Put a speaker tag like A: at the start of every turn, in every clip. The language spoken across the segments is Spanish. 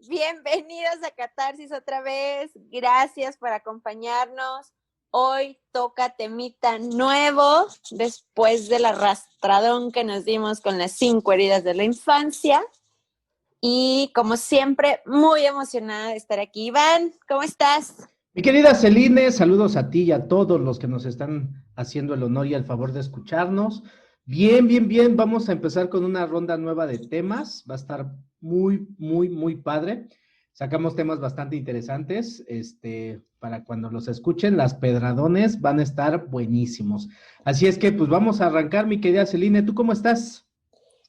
A: Bienvenidos a Catarsis otra vez. Gracias por acompañarnos. Hoy toca temita nuevo después del arrastradón que nos dimos con las 5 heridas de la infancia. Y como siempre, muy emocionada de estar aquí. Iván, ¿cómo estás?
B: Mi querida Celine, saludos a ti y a todos los que nos están haciendo el honor y el favor de escucharnos. Bien, bien, bien. Vamos a empezar con una ronda nueva de temas. Va a estar muy padre. Sacamos temas bastante interesantes. Para cuando los escuchen, las pedradones van a estar buenísimos. Así es que, pues vamos a arrancar, mi querida Celine. ¿Tú cómo estás?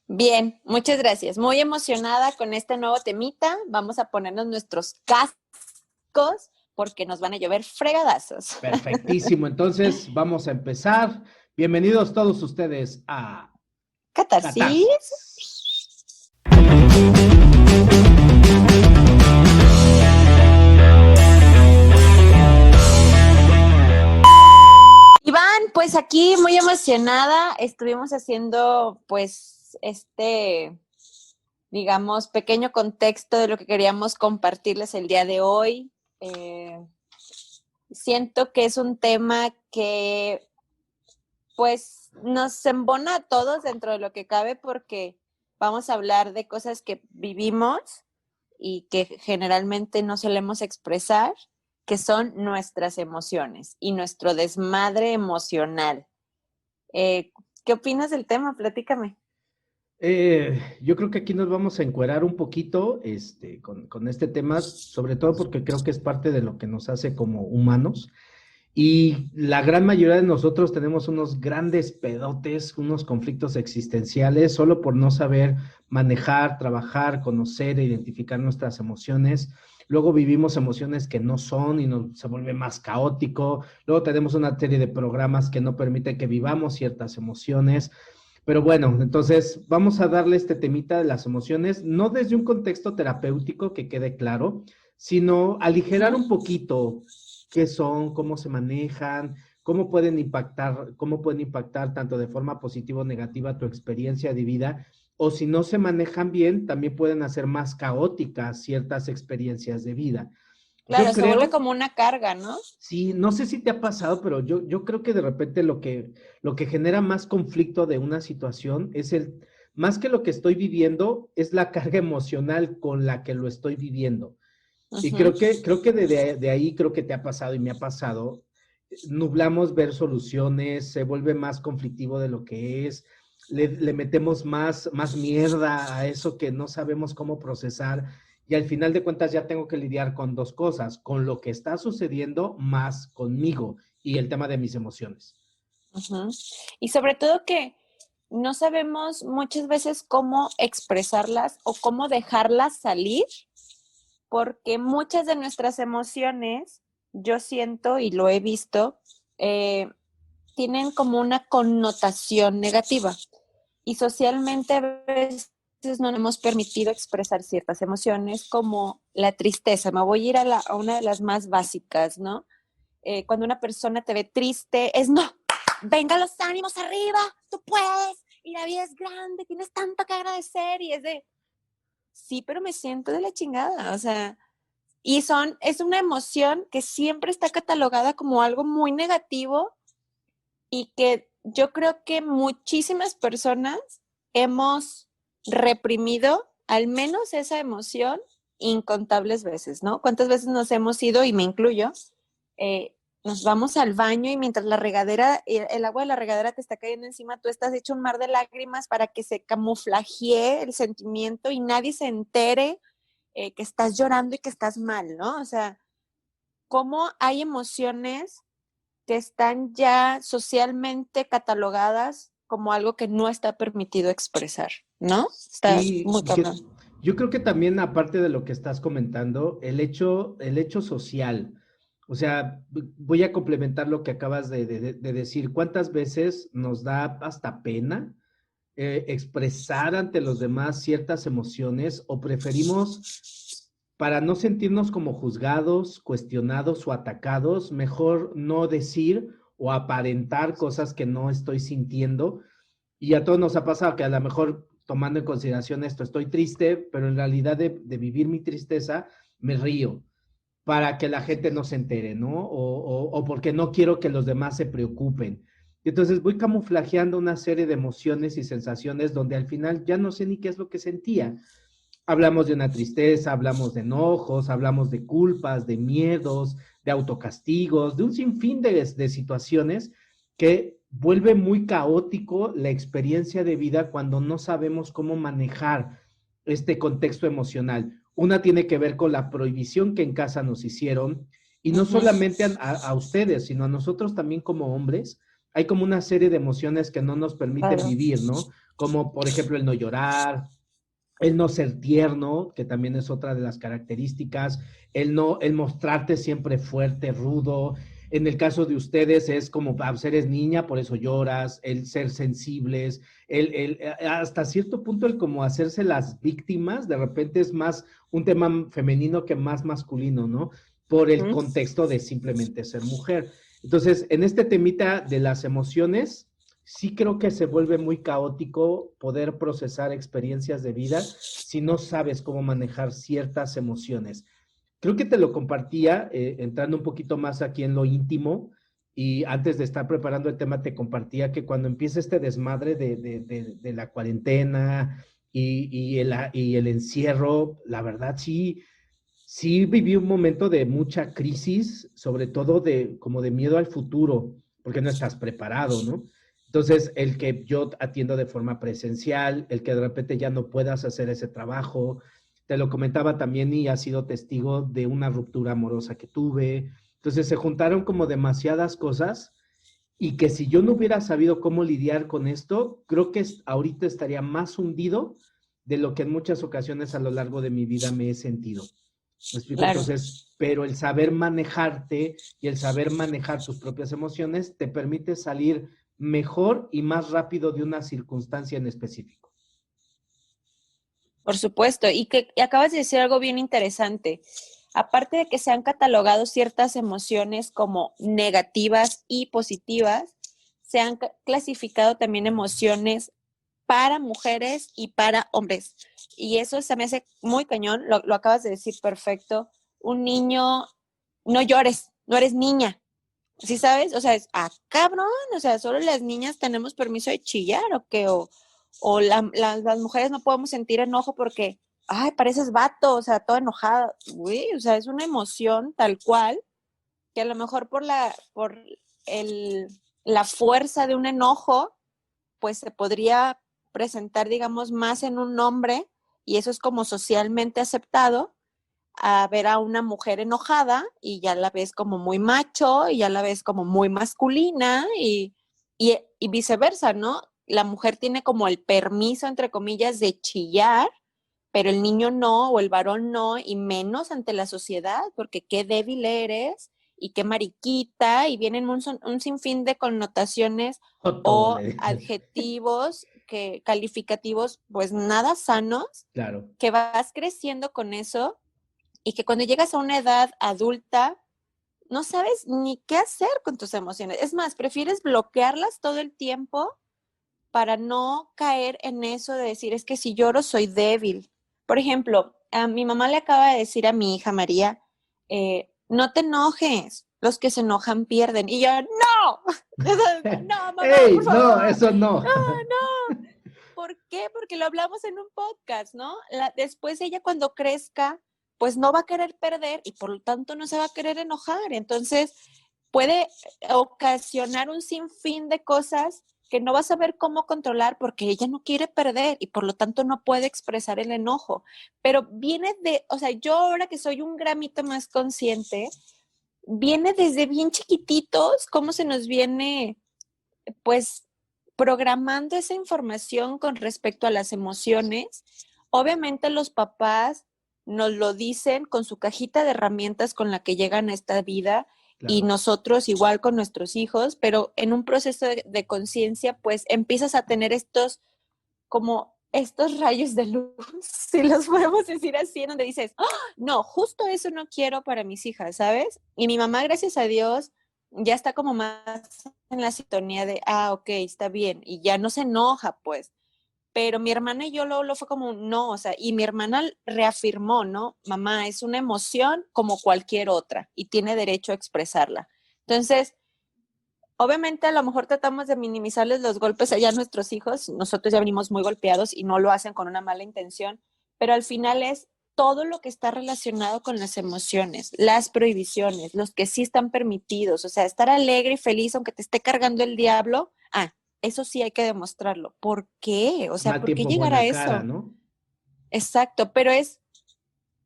A: Bien, muchas gracias. Muy emocionada con este nuevo temita. Vamos a ponernos nuestros cascos porque nos van a llover fregadazos.
B: Perfectísimo. Entonces, vamos a empezar. Bienvenidos todos ustedes a
A: Catarsis. Iván, pues aquí muy emocionada. Estuvimos haciendo pues digamos, pequeño contexto de lo que queríamos compartirles el día de hoy. Siento que es un tema que pues nos embona a todos dentro de lo que cabe porque vamos a hablar de cosas que vivimos y que generalmente no solemos expresar, que son nuestras emociones y nuestro desmadre emocional. ¿Qué opinas del tema? Platícame.
B: Yo creo que aquí nos vamos a encuerar un poquito con este tema, sobre todo porque creo que es parte de lo que nos hace como humanos. Y la gran mayoría de nosotros tenemos unos grandes pedotes, unos conflictos existenciales, solo por no saber manejar, trabajar, conocer e identificar nuestras emociones. Luego vivimos emociones que no son y se vuelve más caótico. Luego tenemos una serie de programas que no permiten que vivamos ciertas emociones. Pero bueno, entonces vamos a darle este temita de las emociones, no desde un contexto terapéutico, que quede claro, sino aligerar un poquito qué son, cómo se manejan, cómo pueden impactar tanto de forma positiva o negativa tu experiencia de vida, o si no se manejan bien, también pueden hacer más caóticas ciertas experiencias de vida. Yo
A: Claro, se vuelve
B: creo,
A: como una carga, ¿no?
B: sí, no sé si te ha pasado, pero yo creo que de repente lo que genera más conflicto de una situación es más que lo que estoy viviendo, es la carga emocional con la que lo estoy viviendo. Y
A: Uh-huh.
B: creo que de ahí creo que te ha pasado y me ha pasado, nublamos ver soluciones, se vuelve más conflictivo de lo que es, le metemos más mierda a eso que no sabemos cómo procesar y al final de cuentas ya tengo que lidiar con dos cosas, con lo que está sucediendo más conmigo y el tema de mis emociones.
A: Uh-huh. Y sobre todo que no sabemos muchas veces cómo expresarlas o cómo dejarlas salir, porque muchas de nuestras emociones, yo siento y lo he visto, tienen como una connotación negativa. Y socialmente a veces no nos hemos permitido expresar ciertas emociones como la tristeza. Me voy a ir a una de las más básicas, ¿no? Cuando una persona te ve triste, es no, venga los ánimos arriba, tú puedes, y la vida es grande, tienes tanto que agradecer, y es de, sí, pero me siento de la chingada, o sea, es una emoción que siempre está catalogada como algo muy negativo y que yo creo que muchísimas personas hemos reprimido al menos esa emoción incontables veces, ¿no? ¿Cuántas veces nos hemos ido, y me incluyo, nos vamos al baño y mientras la regadera, el agua de la regadera te está cayendo encima, tú estás hecho un mar de lágrimas para que se camuflajee el sentimiento y nadie se entere que estás llorando y que estás mal, ¿no? O sea, cómo hay emociones que están ya socialmente catalogadas como algo que no está permitido expresar, ¿no? Está
B: Sí,
A: muy cabrón.
B: yo creo que también aparte de lo que estás comentando, el hecho social, o sea, voy a complementar lo que acabas de decir. ¿Cuántas veces nos da hasta pena expresar ante los demás ciertas emociones o preferimos, para no sentirnos como juzgados, cuestionados o atacados, mejor no decir o aparentar cosas que no estoy sintiendo? Y a todos nos ha pasado que a lo mejor tomando en consideración esto, estoy triste, pero en realidad de vivir mi tristeza me río para que la gente no se entere, ¿no? O porque no quiero que los demás se preocupen. Entonces voy camuflajeando una serie de emociones y sensaciones donde al final ya no sé ni qué es lo que sentía. Hablamos de una tristeza, hablamos de enojos, hablamos de culpas, de miedos, de autocastigos, de un sinfín de situaciones que vuelve muy caótico la experiencia de vida cuando no sabemos cómo manejar este contexto emocional. Una tiene que ver con la prohibición que en casa nos hicieron, y no solamente a ustedes, sino a nosotros también como hombres. Hay como una serie de emociones que no nos permiten vivir, ¿no? Como por ejemplo el no llorar, el no ser tierno, que también es otra de las características, el mostrarte siempre fuerte, rudo. En el caso de ustedes es como, pues eres niña, por eso lloras, el ser sensibles, hasta cierto punto el como hacerse las víctimas, de repente es más un tema femenino que más masculino, ¿no? Por el contexto de simplemente ser mujer. Entonces, en este temita de las emociones, sí creo que se vuelve muy caótico poder procesar experiencias de vida si no sabes cómo manejar ciertas emociones. Creo que te lo compartía, entrando un poquito más aquí en lo íntimo, y antes de estar preparando el tema te compartía que cuando empieza este desmadre de la cuarentena y el encierro, la verdad sí viví un momento de mucha crisis, sobre todo como de miedo al futuro, porque no estás preparado, ¿no? Entonces, el que yo atiendo de forma presencial, el que de repente ya no puedas hacer ese trabajo, te lo comentaba también y has sido testigo de una ruptura amorosa que tuve. Entonces, se juntaron como demasiadas cosas, y que si yo no hubiera sabido cómo lidiar con esto, creo que ahorita estaría más hundido de lo que en muchas ocasiones a lo largo de mi vida me he sentido. ¿Me explico?
A: Claro.
B: Entonces, pero el saber manejarte y el saber manejar tus propias emociones te permite salir mejor y más rápido de una circunstancia en específico.
A: Por supuesto, y acabas de decir algo bien interesante. Aparte de que se han catalogado ciertas emociones como negativas y positivas, se han clasificado también emociones para mujeres y para hombres. Y eso se me hace muy cañón, lo acabas de decir perfecto. Un niño, no llores, no eres niña. ¿Sí sabes? O sea, cabrón, o sea, solo las niñas tenemos permiso de chillar o qué, o las mujeres no podemos sentir enojo porque, ay, pareces vato, o sea, toda enojada. Güey, o sea, es una emoción tal cual que a lo mejor por la fuerza de un enojo, pues se podría presentar, digamos, más en un hombre, y eso es como socialmente aceptado, a ver a una mujer enojada y ya la ves como muy macho y ya la ves como muy masculina y viceversa, ¿no? La mujer tiene como el permiso, entre comillas, de chillar, pero el niño no, o el varón no, y menos ante la sociedad, porque qué débil eres y qué mariquita, y vienen un sinfín de connotaciones o adjetivos calificativos, pues nada sanos,
B: Claro.
A: que vas creciendo con eso y que cuando llegas a una edad adulta no sabes ni qué hacer con tus emociones. Es más, prefieres bloquearlas todo el tiempo para no caer en eso de decir, es que si lloro soy débil. Por ejemplo, a mi mamá le acaba de decir a mi hija María, no te enojes, los que se enojan pierden. Y yo, no, no, mamá,
B: ¡Ey!
A: por
B: No,
A: favor,
B: eso no.
A: no. ¿Por qué? Porque lo hablamos en un podcast, ¿no? Después ella cuando crezca, pues no va a querer perder y por lo tanto no se va a querer enojar. Entonces puede ocasionar un sinfín de cosas que no va a saber cómo controlar porque ella no quiere perder y por lo tanto no puede expresar el enojo. Pero viene o sea, yo ahora que soy un gramito más consciente, viene desde bien chiquititos, cómo se nos viene, pues, programando esa información con respecto a las emociones. Obviamente los papás nos lo dicen con su cajita de herramientas con la que llegan a esta vida,
B: Claro.
A: y nosotros igual con nuestros hijos, pero en un proceso de conciencia, pues empiezas a tener como estos rayos de luz, si los podemos decir así, en donde dices, ¡oh, no, justo eso no quiero para mis hijas, ¿sabes? Y mi mamá, gracias a Dios, ya está como más en la sintonía de, ok, está bien, y ya no se enoja, pues, pero mi hermana y yo lo fue como, no, o sea, y mi hermana reafirmó, ¿no? Mamá, es una emoción como cualquier otra y tiene derecho a expresarla. Entonces, obviamente a lo mejor tratamos de minimizarles los golpes allá a nuestros hijos, nosotros ya venimos muy golpeados y no lo hacen con una mala intención, pero al final es todo lo que está relacionado con las emociones, las prohibiciones, los que sí están permitidos, o sea, estar alegre y feliz aunque te esté cargando el diablo, eso sí hay que demostrarlo. ¿Por qué? O sea,
B: Mal
A: ¿por qué
B: tiempo,
A: llegar a
B: buena cara,
A: eso?
B: ¿no?
A: Exacto, pero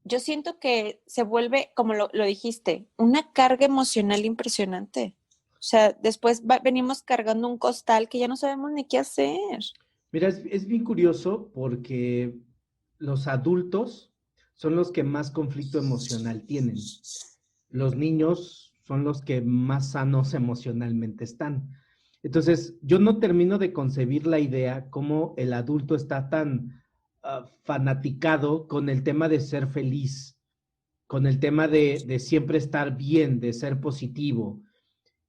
A: yo siento que se vuelve, como lo dijiste, una carga emocional impresionante. O sea, después venimos cargando un costal que ya no sabemos ni qué hacer.
B: Mira, es bien curioso porque los adultos son los que más conflicto emocional tienen. Los niños son los que más sanos emocionalmente están. Entonces, yo no termino de concebir la idea cómo el adulto está tan fanaticado con el tema de ser feliz, con el tema de siempre estar bien, de ser positivo.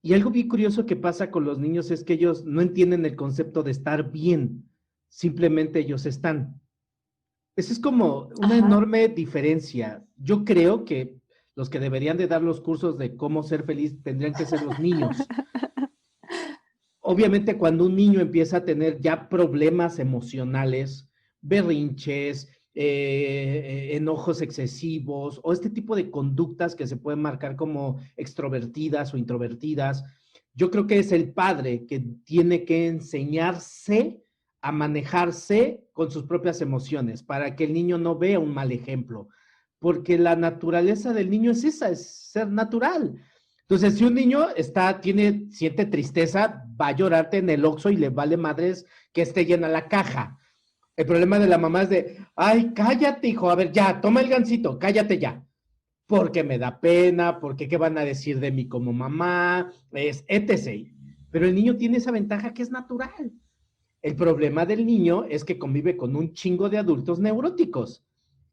B: Y algo bien curioso que pasa con los niños es que ellos no entienden el concepto de estar bien, simplemente ellos están. Esa es como una
A: Ajá.
B: enorme diferencia. Yo creo que los que deberían de dar los cursos de cómo ser feliz tendrían que ser los niños. Obviamente cuando un niño empieza a tener ya problemas emocionales, berrinches, enojos excesivos o este tipo de conductas que se pueden marcar como extrovertidas o introvertidas, yo creo que es el padre que tiene que enseñarse a manejarse con sus propias emociones para que el niño no vea un mal ejemplo, porque la naturaleza del niño es esa, es ser natural. Entonces, si un niño siente tristeza, va a llorarte en el Oxxo y le vale madres que esté llena la caja. El problema de la mamá es de, ay, cállate, hijo, a ver, ya, toma el gansito, cállate ya. Porque me da pena, porque qué van a decir de mí como mamá, es etc. Pero el niño tiene esa ventaja que es natural. El problema del niño es que convive con un chingo de adultos neuróticos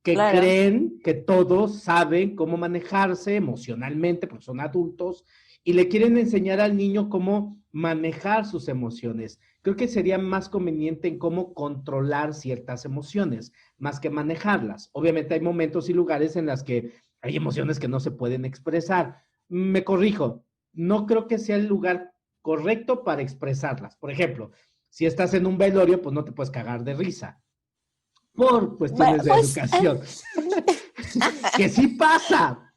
B: que
A: Claro.
B: creen que todos saben cómo manejarse emocionalmente, porque son adultos, y le quieren enseñar al niño cómo manejar sus emociones. Creo que sería más conveniente en cómo controlar ciertas emociones, más que manejarlas. Obviamente hay momentos y lugares en los que hay emociones que no se pueden expresar. Me corrijo, no creo que sea el lugar correcto para expresarlas. Por ejemplo, si estás en un velorio, pues no te puedes cagar de risa por cuestiones de
A: Pues
B: educación. Que sí pasa.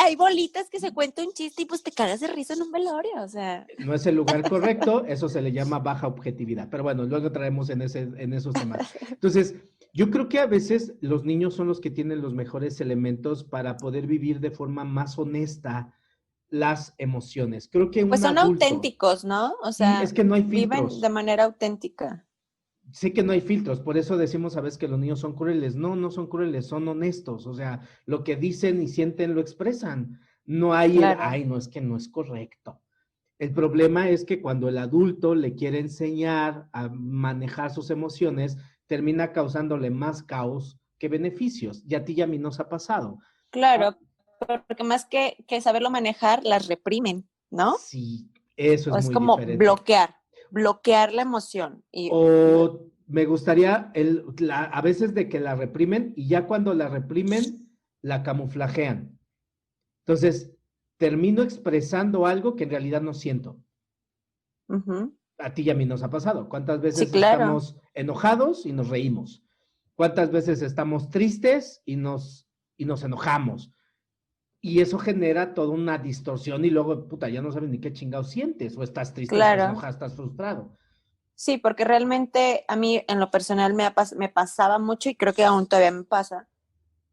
A: hay bolitas que se cuenta un chiste y pues te cagas de risa en un velorio, o sea.
B: No es el lugar correcto, eso se le llama baja objetividad. Pero bueno, luego traemos en esos temas. Entonces, yo creo que a veces los niños son los que tienen los mejores elementos para poder vivir de forma más honesta las emociones. Creo que
A: Pues
B: un
A: son
B: adulto,
A: auténticos, ¿no? O
B: sí, es
A: sea,
B: que no hay
A: viven de
B: filtros.
A: manera auténtica.
B: Sé que no hay filtros, por eso decimos a veces que los niños son crueles. No, no son crueles, son honestos. O sea, lo que dicen y sienten lo expresan. No hay
A: Claro.
B: ay, no, es que no es correcto. El problema es que cuando el adulto le quiere enseñar a manejar sus emociones, termina causándole más caos que beneficios. Y a ti y a mí nos ha pasado. Ah,
A: Claro, porque más que saberlo manejar, las reprimen, ¿no?
B: sí, eso
A: O
B: es
A: es
B: muy
A: como
B: diferente.
A: bloquear la emoción. Y
B: O me gustaría a veces de que la reprimen y ya cuando la reprimen, la camuflajean. Entonces, termino expresando algo que en realidad no siento.
A: ujú.
B: A ti y a mí nos ha pasado. ¿Cuántas
A: Sí,
B: veces
A: claro.
B: estamos enojados y nos reímos? ¿Cuántas veces estamos tristes y nos enojamos? Y eso genera toda una distorsión y luego, puta, ya no sabes ni qué chingado sientes. O estás triste, estás
A: Claro.
B: enojado, estás frustrado.
A: Sí, porque realmente a mí en lo personal me pasaba mucho y creo que aún todavía me pasa,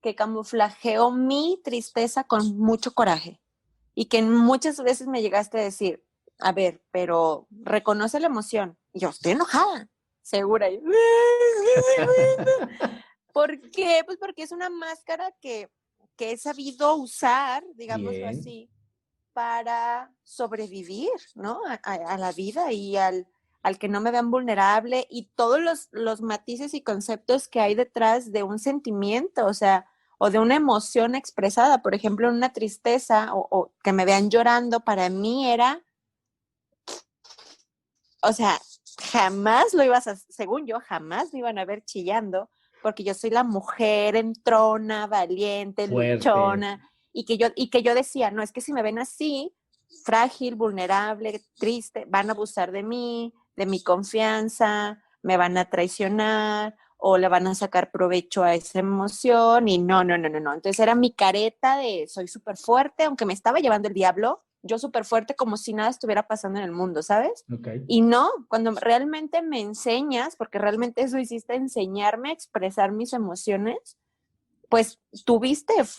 A: que camuflajeo mi tristeza con mucho coraje y que muchas veces me llegaste a decir, a ver, pero reconoce la emoción. Y yo estoy enojada, segura. Y yo, ¿por qué? Pues porque es una máscara que he sabido usar, digámoslo
B: Bien,
A: así, para sobrevivir, ¿no? A la vida y al que no me vean vulnerable y todos los matices y conceptos que hay detrás de un sentimiento, o sea, o de una emoción expresada, por ejemplo, una tristeza o que me vean llorando, para mí era, o sea, jamás lo ibas a, según yo, jamás me iban a ver chillando, porque yo soy la mujer entrona, valiente,
B: Fuerte.
A: luchona, y que yo decía, no, es que si me ven así, frágil, vulnerable, triste, van a abusar de mi confianza, me van a traicionar o le van a sacar provecho a esa emoción y no, no, no, no, no. Entonces era mi careta de soy súper fuerte, aunque me estaba llevando el diablo, yo súper fuerte como si nada estuviera pasando en el mundo, ¿sabes?
B: Ok.
A: Y no, cuando realmente me enseñas, porque realmente eso hiciste, enseñarme a expresar mis emociones, pues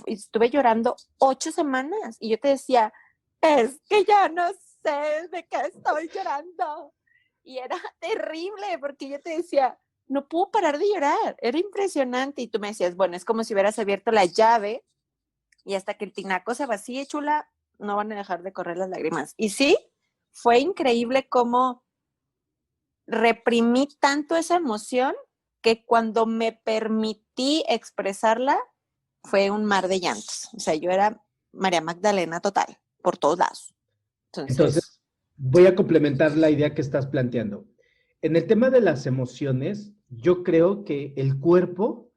A: estuve llorando 8 semanas y yo te decía, es que ya no sé de qué estoy llorando. Y era terrible porque yo te decía, no puedo parar de llorar, era impresionante. Y tú me decías, bueno, es como si hubieras abierto la llave y hasta que el tinaco se vacíe, chula, no van a dejar de correr las lágrimas. Y sí, fue increíble cómo reprimí tanto esa emoción que cuando me permití expresarla fue un mar de llantos. O sea, yo era María Magdalena total, por todos lados.
B: Entonces,
A: Entonces,
B: voy a complementar la idea que estás planteando. En el tema de las emociones, yo creo que el cuerpo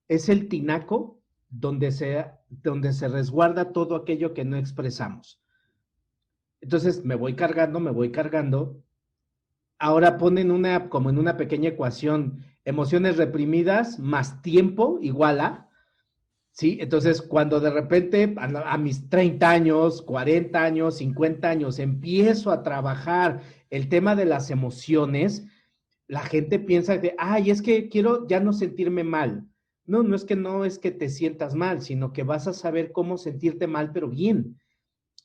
B: es el tinaco donde se resguarda todo aquello que no expresamos. Entonces, me voy cargando, me voy cargando. Ahora ponen como en una pequeña ecuación, emociones reprimidas más tiempo igual a, ¿sí? Entonces, cuando de repente a mis 30 años, 40 años, 50 años, empiezo a trabajar el tema de las emociones, la gente piensa que, ay, es que quiero ya no sentirme mal. No, no es que te sientas mal, sino que vas a saber cómo sentirte mal, pero bien.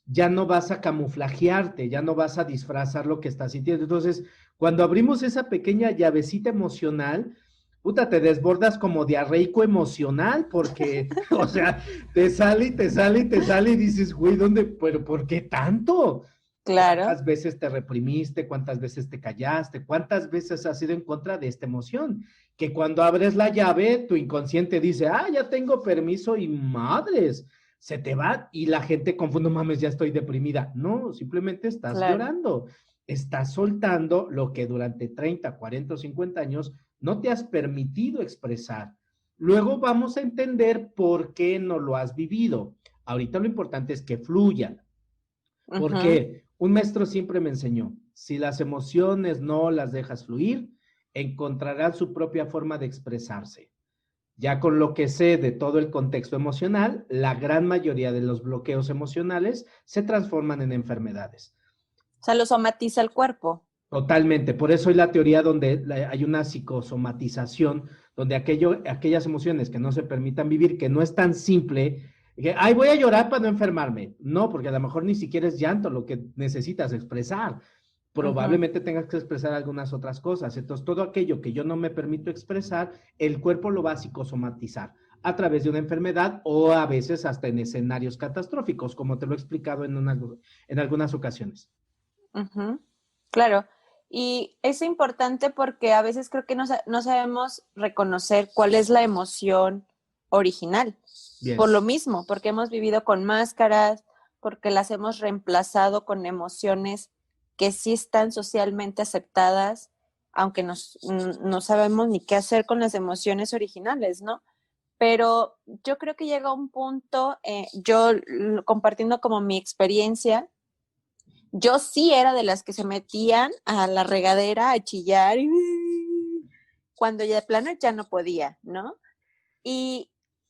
B: Ya no vas a camuflajearte, ya no vas a disfrazar lo que estás sintiendo. Entonces, cuando abrimos esa pequeña llavecita emocional, puta, te desbordas como diarreico emocional, porque, o sea, te sale y te sale y te sale y dices, güey, ¿dónde? Pero ¿por qué tanto?
A: claro,
B: ¿Cuántas veces te reprimiste? ¿Cuántas veces te callaste? ¿Cuántas veces has ido en contra de esta emoción? Que cuando abres la llave, tu inconsciente dice, ah, ya tengo permiso y madres, se te va y la gente confunde, mames, ya estoy deprimida. No, simplemente estás
A: claro.
B: llorando. Estás soltando lo que durante 30, 40 o 50 años no te has permitido expresar. Luego vamos a entender por qué no lo has vivido. Ahorita lo importante es que fluyan.
A: Ujú.
B: Porque un maestro siempre me enseñó, si las emociones no las dejas fluir, encontrarán su propia forma de expresarse. Ya con lo que sé de todo el contexto emocional, la gran mayoría de los bloqueos emocionales se transforman en enfermedades.
A: O sea, lo somatiza el cuerpo.
B: Totalmente. Por eso hay la teoría donde hay una psicosomatización, donde aquellas emociones que no se permitan vivir, que no es tan simple, que, ay, voy a llorar para no enfermarme. No, porque a lo mejor ni siquiera es llanto lo que necesitas expresar.
A: Ujú.
B: Probablemente tengas que expresar algunas otras cosas. Entonces, todo aquello que yo no me permito expresar, el cuerpo lo va a psicosomatizar a través de una enfermedad o a veces hasta en escenarios catastróficos, como te lo he explicado en algunas ocasiones.
A: Ujú. Claro. Y es importante porque a veces creo que no sabemos reconocer cuál es la emoción original. Por
B: Bien.
A: lo mismo, porque hemos vivido con máscaras, porque las hemos reemplazado con emociones que sí están socialmente aceptadas, aunque no sabemos ni qué hacer con las emociones originales, ¿no? Pero yo creo que llega un punto, compartiendo como mi experiencia, yo sí era de las que se metían a la regadera a chillar cuando ya de plano ya no podía, ¿no? Y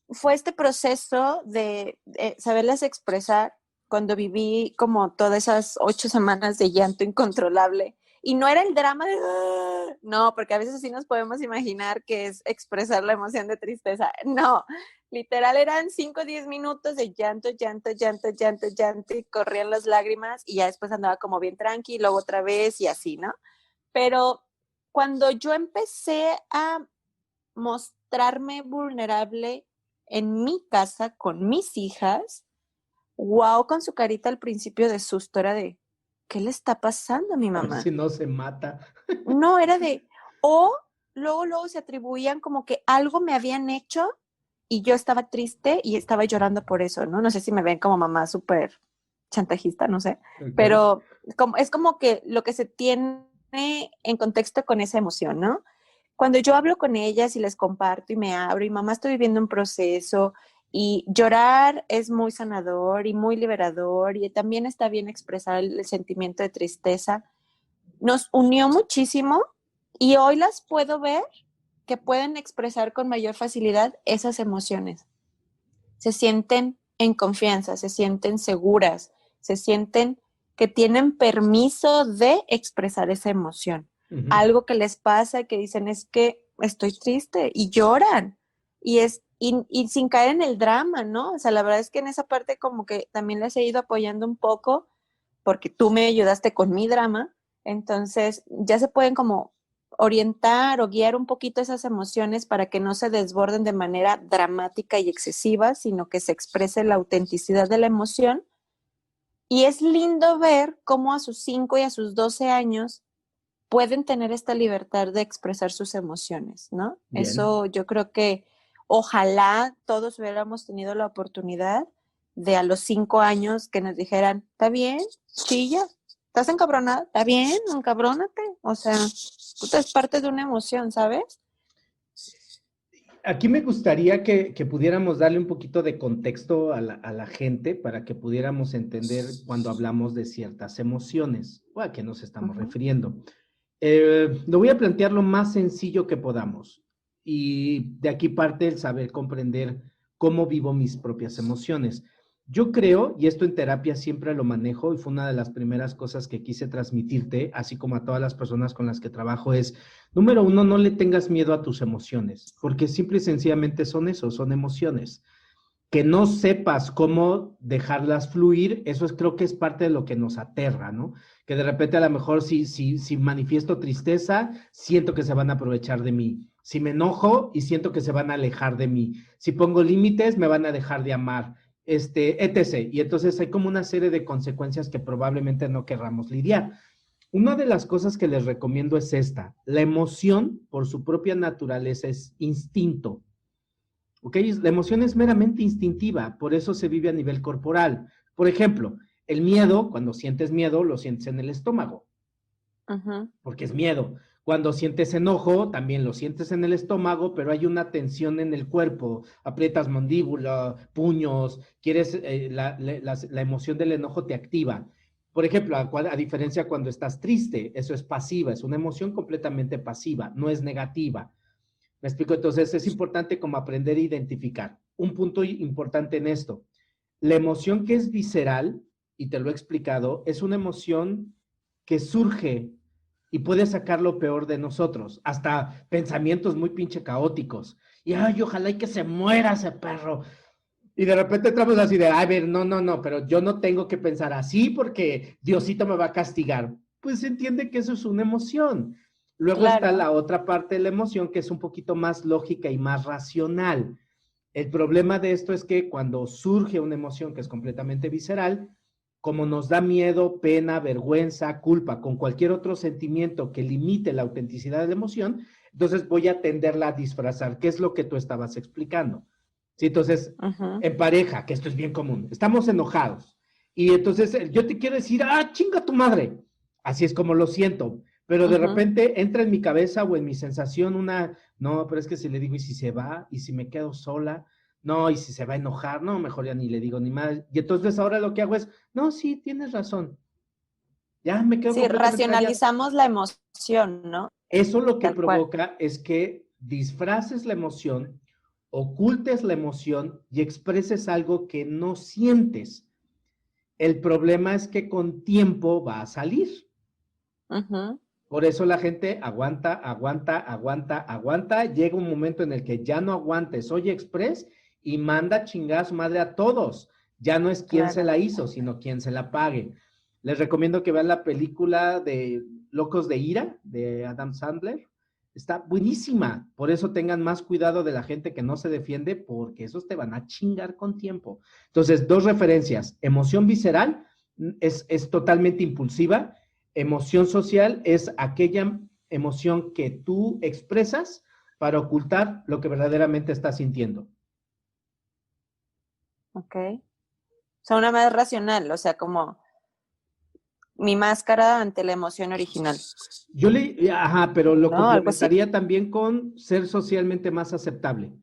A: fue este proceso de saberlas expresar cuando viví como todas esas 8 semanas de llanto incontrolable. Y no era el drama de... "Ah", no, porque a veces sí nos podemos imaginar que es expresar la emoción de tristeza. No, literal eran 5 o 10 minutos de llanto, llanto, llanto, llanto, llanto y corrían las lágrimas y ya después andaba como bien tranqui, luego otra vez y así, ¿no? Pero cuando yo empecé a mostrarme vulnerable en mi casa con mis hijas, wow, con su carita al principio de susto era de, ¿qué le está pasando a mi
B: A ver si
A: mamá?
B: no se mata.
A: No, era de, o luego se atribuían como que algo me habían hecho y yo estaba triste y estaba llorando por eso, ¿no? No sé si me ven como mamá súper chantajista, no sé,
B: Ok.
A: pero es como que lo que se tiene en contexto con esa emoción, ¿no? Cuando yo hablo con ellas y les comparto y me abro y mamá, estoy viviendo un proceso y llorar es muy sanador y muy liberador y también está bien expresar el sentimiento de tristeza. Nos unió muchísimo y hoy las puedo ver que pueden expresar con mayor facilidad esas emociones. Se sienten en confianza, se sienten seguras, se sienten que tienen permiso de expresar esa emoción. Algo que les pasa, que dicen es que estoy triste y lloran y sin caer en el drama, ¿no? O sea, la verdad es que en esa parte como que también les he ido apoyando un poco porque tú me ayudaste con mi drama, entonces ya se pueden como orientar o guiar un poquito esas emociones para que no se desborden de manera dramática y excesiva, sino que se exprese la autenticidad de la emoción. Y es lindo ver cómo a sus 5 y a sus 12 años pueden tener esta libertad de expresar sus emociones, ¿no?
B: Bien.
A: Eso yo creo que ojalá todos hubiéramos tenido la oportunidad de a los 5 años que nos dijeran, está bien, chilla, estás encabronada, está bien, encabrónate, o sea, tú es parte de una emoción, ¿sabes?
B: Aquí me gustaría que pudiéramos darle un poquito de contexto a la gente para que pudiéramos entender cuando hablamos de ciertas emociones o a qué nos estamos
A: Uh-huh.
B: refiriendo. Lo voy a plantear lo más sencillo que podamos y de aquí parte el saber comprender cómo vivo mis propias emociones. Yo creo, y esto en terapia siempre lo manejo y fue una de las primeras cosas que quise transmitirte, así como a todas las personas con las que trabajo, es, número uno, no le tengas miedo a tus emociones, porque simple y sencillamente son eso, son emociones. Que no sepas cómo dejarlas fluir, eso es, creo que es parte de lo que nos aterra, ¿no? Que de repente a lo mejor si manifiesto tristeza, siento que se van a aprovechar de mí. Si me enojo y siento que se van a alejar de mí. Si pongo límites, me van a dejar de amar, etc. Y entonces hay como una serie de consecuencias que probablemente no querramos lidiar. Una de las cosas que les recomiendo es esta. La emoción, por su propia naturaleza, es instinto. ¿Ok? La emoción es meramente instintiva, por eso se vive a nivel corporal. Por ejemplo, el miedo, cuando sientes miedo, lo sientes en el estómago,
A: Uh-huh.
B: porque es miedo. Cuando sientes enojo, también lo sientes en el estómago, pero hay una tensión en el cuerpo, aprietas mandíbula, puños, quieres, la emoción del enojo te activa. Por ejemplo, a diferencia cuando estás triste, eso es pasiva, es una emoción completamente pasiva, no es negativa. ¿Me explico? Entonces es importante como aprender a identificar. Un punto importante en esto, la emoción que es visceral, y te lo he explicado, es una emoción que surge y puede sacar lo peor de nosotros, hasta pensamientos muy pinche caóticos. Y ay, ojalá y que se muera ese perro. Y de repente entramos así de, a ver, no, pero yo no tengo que pensar así porque Diosito me va a castigar. Pues se entiende que eso es una emoción. Luego está
A: Claro.
B: la otra parte de la emoción que es un poquito más lógica y más racional. El problema de esto es que cuando surge una emoción que es completamente visceral, como nos da miedo, pena, vergüenza, culpa, con cualquier otro sentimiento que limite la autenticidad de la emoción, entonces voy a tenderla a disfrazar, que es lo que tú estabas explicando. ¿Sí? Entonces,
A: Uh-huh.
B: en pareja, que esto es bien común, estamos enojados y entonces yo te quiero decir, ah, chinga tu madre, así es como lo siento, pero de
A: Uh-huh.
B: repente entra en mi cabeza o en mi sensación una, no, pero es que si le digo, y si se va, y si me quedo sola, no, y si se va a enojar, no, mejor ya ni le digo ni más. Y entonces ahora lo que hago es, no, sí, tienes razón, ya me quedo
A: Sí,
B: completamente callado.
A: racionalizamos la emoción, ¿no?
B: Eso lo que
A: Tal cual.
B: provoca es que disfraces la emoción, ocultes la emoción y expreses algo que no sientes. El problema es que con tiempo va a salir.
A: Uh-huh.
B: Por eso la gente aguanta, aguanta, aguanta, aguanta. Llega un momento en el que ya no aguantes, soy express y manda chingar a su madre a todos. Ya no es quién se
A: Claro.
B: la hizo, sino quién se la pague. Les recomiendo que vean la película de Locos de Ira de Adam Sandler. Está buenísima. Por eso tengan más cuidado de la gente que no se defiende, porque esos te van a chingar con tiempo. Entonces, dos referencias. Emoción visceral es totalmente impulsiva. Emoción social es aquella emoción que tú expresas para ocultar lo que verdaderamente estás sintiendo.
A: Ok. O sea, una más racional, o sea, como mi máscara ante la emoción original.
B: Pero lo
A: ¿No? Algo así.
B: complementaría también con ser socialmente más aceptable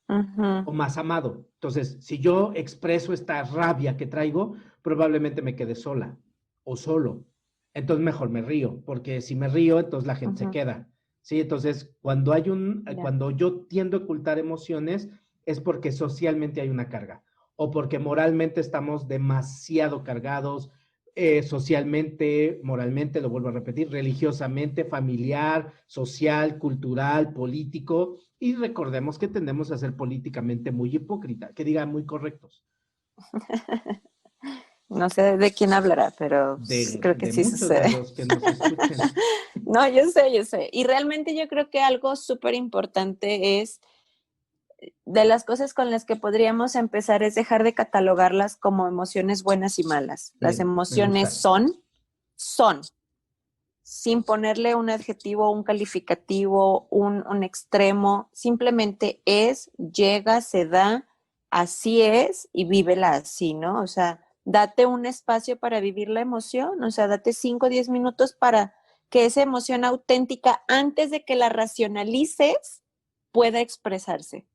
A: Ujú.
B: o más amado. Entonces, si yo expreso esta rabia que traigo, probablemente me quede sola o solo. Entonces, mejor me río, porque si me río, entonces la gente se
A: Ujú.
B: queda. Sí, entonces,
A: Ya.
B: cuando yo tiendo a ocultar emociones, es porque socialmente hay una carga o porque moralmente estamos demasiado cargados, socialmente, moralmente, lo vuelvo a repetir, religiosamente, familiar, social, cultural, político, y recordemos que tendemos a ser políticamente muy hipócrita, que digan muy correctos,
A: No sé de quién hablará, pero creo que
B: de
A: sí
B: muchos de
A: sucede.
B: los que nos escuchen.
A: No, yo sé, yo sé. Y realmente yo creo que algo súper importante es, de las cosas con las que podríamos empezar es dejar de catalogarlas como emociones buenas y malas. Las
B: Bien, me
A: emociones
B: gusta.
A: son, sin ponerle un adjetivo, un calificativo, un extremo, simplemente es, llega, se da, así es y vívela así, ¿no? O sea, date un espacio para vivir la emoción, o sea, date 5 o 10 minutos para que esa emoción auténtica, antes de que la racionalices, pueda expresarse.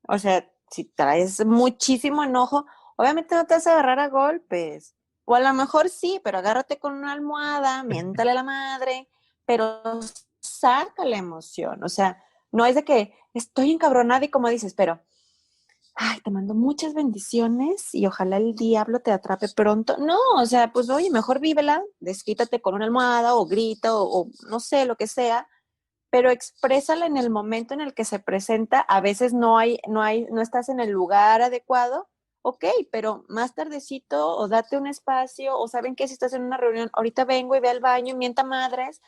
A: O sea, si traes muchísimo enojo, obviamente no te vas a agarrar a golpes. O a lo mejor sí, pero agárrate con una almohada, miéntale a la madre, pero saca la emoción. O sea, no es de que estoy encabronada y como dices, pero, ay, te mando muchas bendiciones y ojalá el diablo te atrape pronto. No, o sea, pues oye, mejor vívela, desquítate con una almohada o grita o no sé, lo que sea, pero exprésala en el momento en el que se presenta. A veces no estás en el lugar adecuado, ok, pero más tardecito o date un espacio, o saben que si estás en una reunión, ahorita vengo y ve al baño y mienta madres,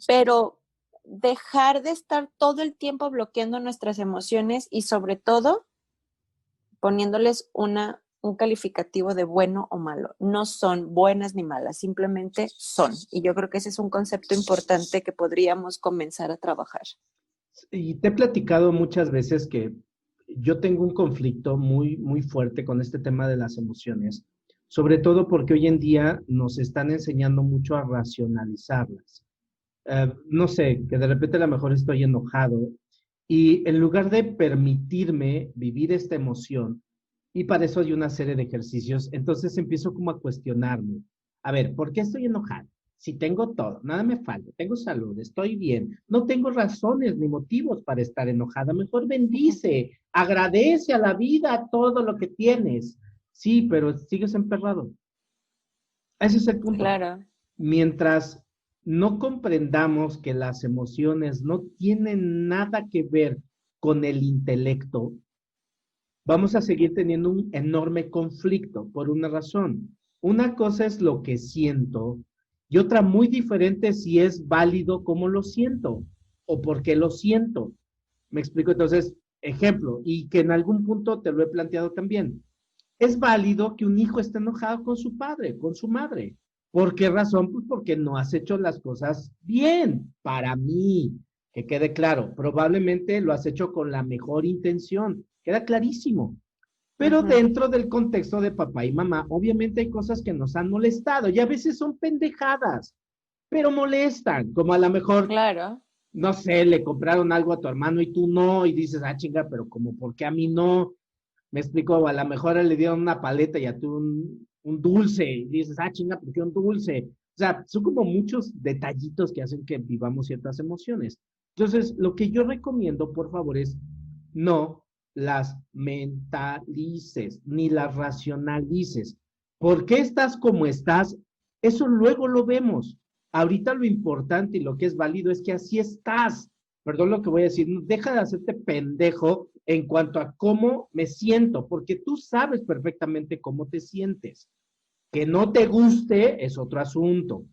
A: pero dejar de estar todo el tiempo bloqueando nuestras emociones y sobre todo poniéndoles un calificativo de bueno o malo. No son buenas ni malas, simplemente son. Y yo creo que ese es un concepto importante que podríamos comenzar a trabajar.
B: Y te he platicado muchas veces que yo tengo un conflicto muy, muy fuerte con este tema de las emociones, sobre todo porque hoy en día nos están enseñando mucho a racionalizarlas. No sé, que de repente a lo mejor estoy enojado y en lugar de permitirme vivir esta emoción, y para eso hay una serie de ejercicios, entonces empiezo como a cuestionarme. A ver, ¿por qué estoy enojado? Si tengo todo, nada me falta, tengo salud, estoy bien, no tengo razones ni motivos para estar enojada, mejor bendice, agradece a la vida todo lo que tienes. Sí, pero sigues emperrado. Ese es el punto.
A: Claro.
B: Mientras no comprendamos que las emociones no tienen nada que ver con el intelecto, vamos a seguir teniendo un enorme conflicto por una razón. Una cosa es lo que siento y otra muy diferente si es válido cómo lo siento o por qué lo siento. Me explico entonces, ejemplo, y que en algún punto te lo he planteado también. Es válido que un hijo esté enojado con su padre, con su madre. ¿Por qué razón? Pues porque no has hecho las cosas bien. Para mí, que quede claro, probablemente lo has hecho con la mejor intención. Queda clarísimo. Pero
A: Ujú.
B: dentro del contexto de papá y mamá, obviamente hay cosas que nos han molestado y a veces son pendejadas, pero molestan, como a lo mejor,
A: Claro.
B: no sé, le compraron algo a tu hermano y tú no, y dices, ah, chinga, pero como, ¿por qué a mí no? Me explico, a lo mejor le dieron una paleta y a tú un dulce, y dices, ah, chinga, ¿por qué un dulce? O sea, son como muchos detallitos que hacen que vivamos ciertas emociones. Entonces, lo que yo recomiendo, por favor, es no las mentalices, ni las racionalices. ¿Por qué estás como estás? Eso luego lo vemos. Ahorita lo importante y lo que es válido es que así estás. Perdón lo que voy a decir, deja de hacerte pendejo en cuanto a cómo me siento, porque tú sabes perfectamente cómo te sientes. Que no te guste es otro asunto,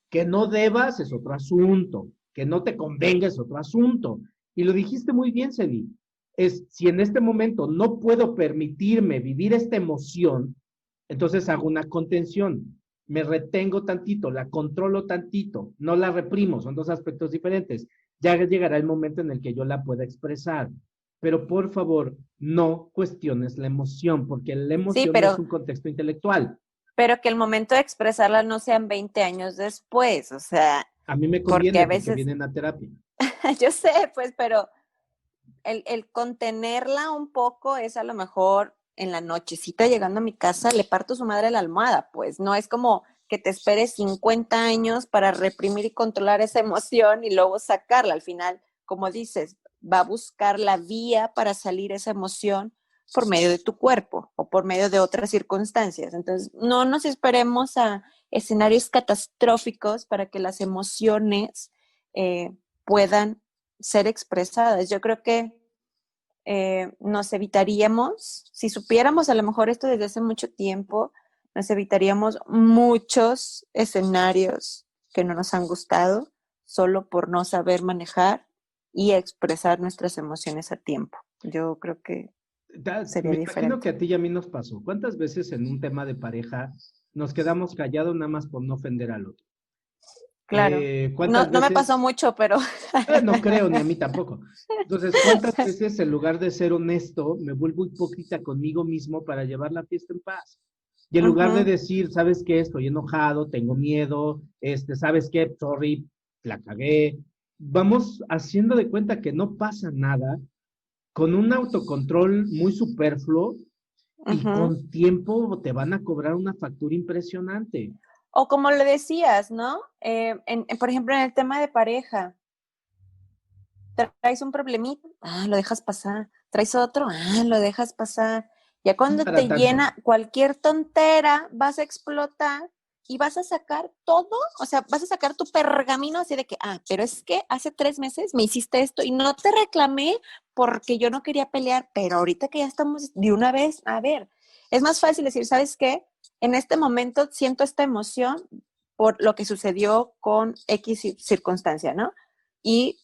B: que no debas es otro asunto, que no te convenga es otro asunto. Y lo dijiste muy bien, Celi, es si en este momento no puedo permitirme vivir esta emoción, entonces hago una contención, me retengo tantito, la controlo tantito, no la reprimo, son dos aspectos diferentes. Ya llegará el momento en el que yo la pueda expresar. Pero por favor, no cuestiones la emoción, porque la
A: Sí,
B: emoción no es
A: pero,
B: un contexto intelectual.
A: pero que el momento de expresarla no sean 20 años después, o sea,
B: A mí me
A: porque a
B: conviene porque
A: veces,
B: vienen a terapia.
A: yo sé, pues, pero el contenerla un poco es a lo mejor en la nochecita llegando a mi casa, le parto su madre la almohada, pues no es como que te esperes 50 años para reprimir y controlar esa emoción y luego sacarla. Al final, como dices, va a buscar la vía para salir esa emoción por medio de tu cuerpo o por medio de otras circunstancias. Entonces, no nos esperemos a escenarios catastróficos para que las emociones puedan ser expresadas. Yo creo que nos evitaríamos, si supiéramos a lo mejor esto desde hace mucho tiempo, nos evitaríamos muchos escenarios que no nos han gustado solo por no saber manejar y expresar nuestras emociones a tiempo. Yo creo que sería
B: Me imagino
A: diferente.
B: que a ti y a mí nos pasó. ¿Cuántas veces en un tema de pareja nos quedamos callados nada más por no ofender al otro?
A: Claro. No,
B: ¿Cuántas
A: no me pasó
B: veces?
A: mucho, pero
B: No creo, ni a mí tampoco. Entonces, ¿cuántas veces en lugar de ser honesto, me vuelvo hipócrita conmigo mismo para llevar la fiesta en paz? Y en lugar de
A: uh-huh.
B: decir, ¿sabes qué? Estoy enojado, tengo miedo, ¿sabes qué? Sorry, la cagué. Vamos haciendo de cuenta que no pasa nada, con un autocontrol muy superfluo y
A: Uh-huh.
B: con tiempo te van a cobrar una factura impresionante.
A: O como le decías, ¿no? Por ejemplo, en el tema de pareja, traes un problemita, lo dejas pasar. Traes otro, lo dejas pasar. Ya
B: No
A: cuando
B: para
A: te
B: tanto.
A: llena cualquier tontera, vas a explotar y vas a sacar todo, o sea, vas a sacar tu pergamino así de que, pero es que hace 3 meses me hiciste esto y no te reclamé porque yo no quería pelear, pero ahorita que ya estamos de una vez, a ver, es más fácil decir, ¿sabes qué? En este momento siento esta emoción por lo que sucedió con X circunstancia, ¿no? Y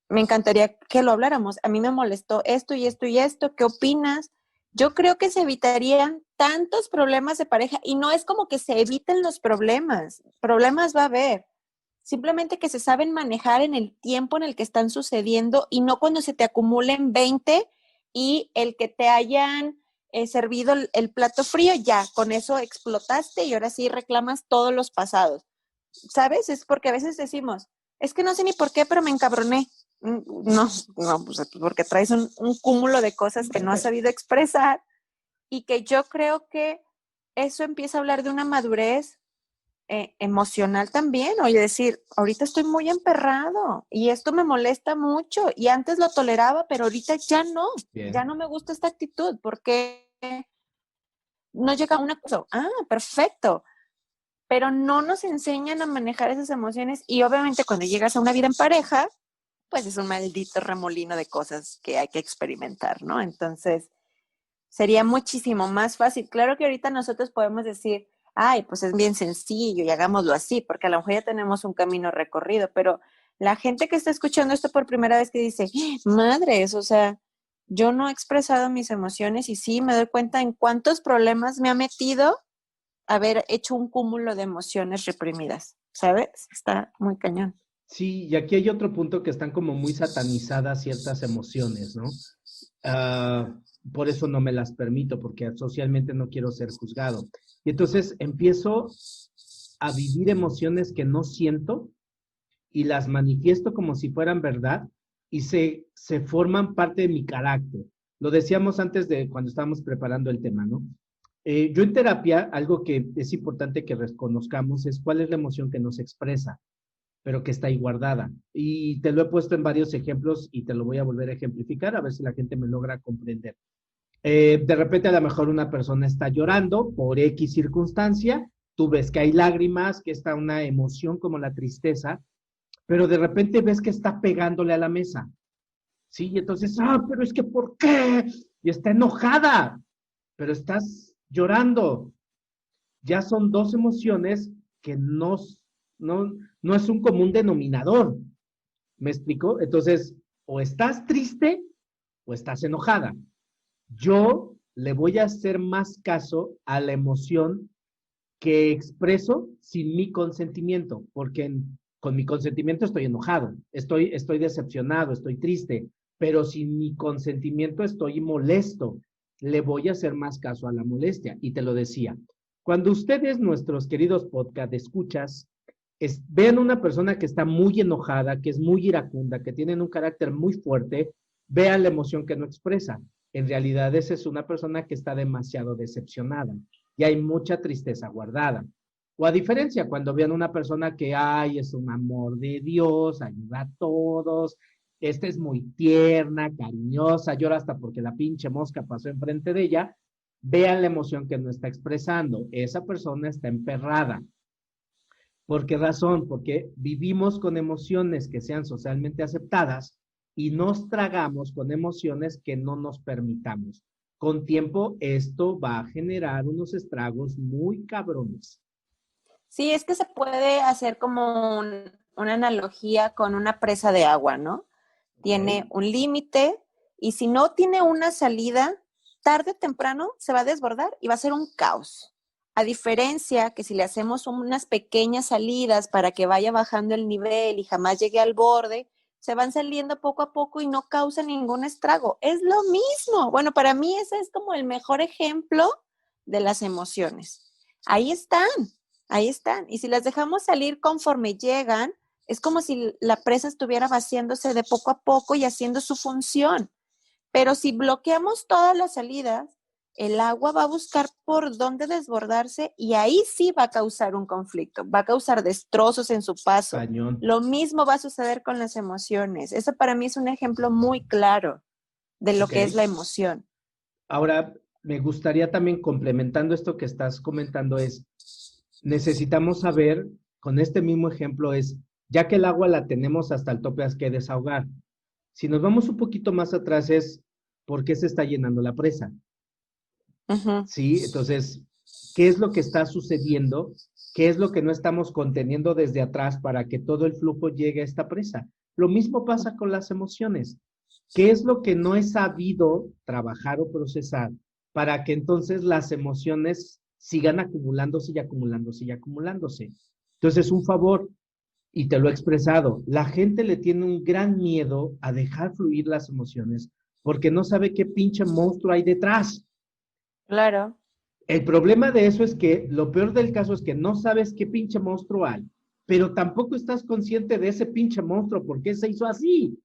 A: me encantaría que lo habláramos. A mí me molestó esto y esto y esto. ¿Qué opinas? Yo creo que se evitarían tantos problemas de pareja y no es como que se eviten los problemas. Problemas va a haber. Simplemente que se saben manejar en el tiempo en el que están sucediendo y no cuando se te acumulen 20 y el que te hayan servido el plato frío, ya, con eso explotaste y ahora sí reclamas todos los pasados. ¿Sabes? Es porque a veces decimos, es que no sé ni por qué, pero me encabroné. No, no, pues porque traes un cúmulo de cosas que no has sabido expresar y que yo creo que eso empieza a hablar de una madurez emocional también. Oye, decir, ahorita estoy muy emperrado y esto me molesta mucho y antes lo toleraba, pero ahorita ya
B: Bien.
A: no me gusta esta actitud porque no llega a un acuerdo. Perfecto, pero no nos enseñan a manejar esas emociones y obviamente cuando llegas a una vida en pareja, pues es un maldito remolino de cosas que hay que experimentar, ¿no? Entonces, sería muchísimo más fácil. Claro que ahorita nosotros podemos decir, ay, pues es bien sencillo y hagámoslo así, porque a lo mejor ya tenemos un camino recorrido, pero la gente que está escuchando esto por primera vez que dice, madres, o sea, yo no he expresado mis emociones y sí me doy cuenta en cuántos problemas me ha metido haber hecho un cúmulo de emociones reprimidas, ¿sabes? Está muy cañón.
B: Sí, y aquí hay otro punto que están como muy satanizadas ciertas emociones, ¿no? Ah, por eso no me las permito, porque socialmente no quiero ser juzgado. Y entonces empiezo a vivir emociones que no siento y las manifiesto como si fueran verdad y se forman parte de mi carácter. Lo decíamos antes de cuando estábamos preparando el tema, ¿no? Yo en terapia, algo que es importante que reconozcamos es cuál es la emoción que nos expresa, pero que está ahí guardada. Y te lo he puesto en varios ejemplos y te lo voy a volver a ejemplificar a ver si la gente me logra comprender. De repente a lo mejor una persona está llorando por X circunstancia, tú ves que hay lágrimas, que está una emoción como la tristeza, pero de repente ves que está pegándole a la mesa, ¿sí? Y entonces, pero es que ¿por qué? Y está enojada, pero estás llorando. Ya son dos emociones que no, no es un común denominador. ¿Me explico? Entonces, o estás triste o estás enojada. Yo le voy a hacer más caso a la emoción que expreso sin mi consentimiento, porque con mi consentimiento estoy enojado, estoy decepcionado, estoy triste, pero sin mi consentimiento estoy molesto. Le voy a hacer más caso a la molestia. Y te lo decía, Cuando ustedes, nuestros queridos podcast escuchas, vean una persona que está muy enojada, que es muy iracunda, que tienen un carácter muy fuerte, vean la emoción que no expresa. En realidad, esa es una persona que está demasiado decepcionada y hay mucha tristeza guardada. O a diferencia, cuando vean una persona que, ay, es un amor de Dios, ayuda a todos, esta es muy tierna, cariñosa, llora hasta porque la pinche mosca pasó enfrente de ella, vean la emoción que no está expresando. Esa persona está emperrada. ¿Por qué razón? Porque vivimos con emociones que sean socialmente aceptadas y nos tragamos con emociones que no nos permitamos. Con tiempo, esto va a generar unos estragos muy cabrones.
A: Sí, es que se puede hacer como una analogía con una presa de agua, ¿no? Tiene un límite y si no tiene una salida, tarde o temprano se va a desbordar y va a ser un caos. A diferencia que si le hacemos unas pequeñas salidas para que vaya bajando el nivel y jamás llegue al borde, se van saliendo poco a poco y no causa ningún estrago. Es lo mismo. Bueno, para mí ese es como el mejor ejemplo de las emociones. Ahí están, ahí están. Y si las dejamos salir conforme llegan, es como si la presa estuviera vaciándose de poco a poco y haciendo su función. Pero si bloqueamos todas las salidas, el agua va a buscar por dónde desbordarse y ahí sí va a causar un conflicto, va a causar destrozos en su paso.
B: Cañón.
A: Lo mismo va a suceder con las emociones. Eso para mí es un ejemplo muy claro de lo que es la emoción.
B: Ahora, me gustaría también, complementando esto que estás comentando, necesitamos saber, con este mismo ejemplo, ya que el agua la tenemos hasta el tope, hay que desahogar. Si nos vamos un poquito más atrás, ¿por qué se está llenando la presa? Sí, entonces, ¿qué es lo que está sucediendo? ¿Qué es lo que no estamos conteniendo desde atrás para que todo el flujo llegue a esta presa? Lo mismo pasa con las emociones. ¿Qué es lo que no he sabido trabajar o procesar para que entonces las emociones sigan acumulándose y acumulándose y acumulándose? Entonces, un favor, y te lo he expresado, la gente le tiene un gran miedo a dejar fluir las emociones porque no sabe qué pinche monstruo hay detrás.
A: Claro.
B: El problema de eso es que lo peor del caso es que no sabes qué pinche monstruo hay, pero tampoco estás consciente de ese pinche monstruo, por qué se hizo así.